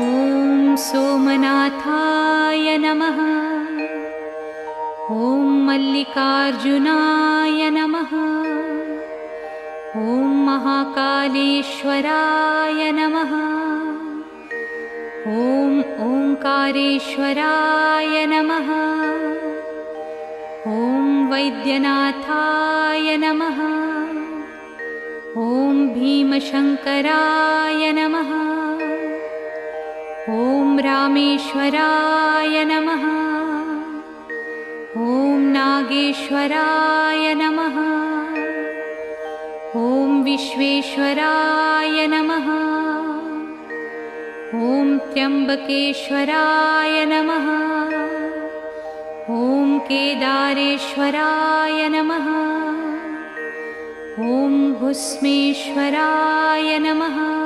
ॐ सोमनाथाय नमः। ॐ मल्लिकार्जुनाय नमः। ॐ महाकालेश्वराय नमः। ॐ ओंकारेश्वराय नमः। ॐ वैद्यनाथाय नमः। ॐ भीमशंकराय नमः। ॐ रामेश्वराय नमः। ॐ नागेश्वराय नमः। ॐ विश्वेश्वराय नमः। ॐ त्र्यंबकेश्वराय नमः। ॐ केदारेश्वराय नमः। ॐ भुस्मेश्वराय नमः।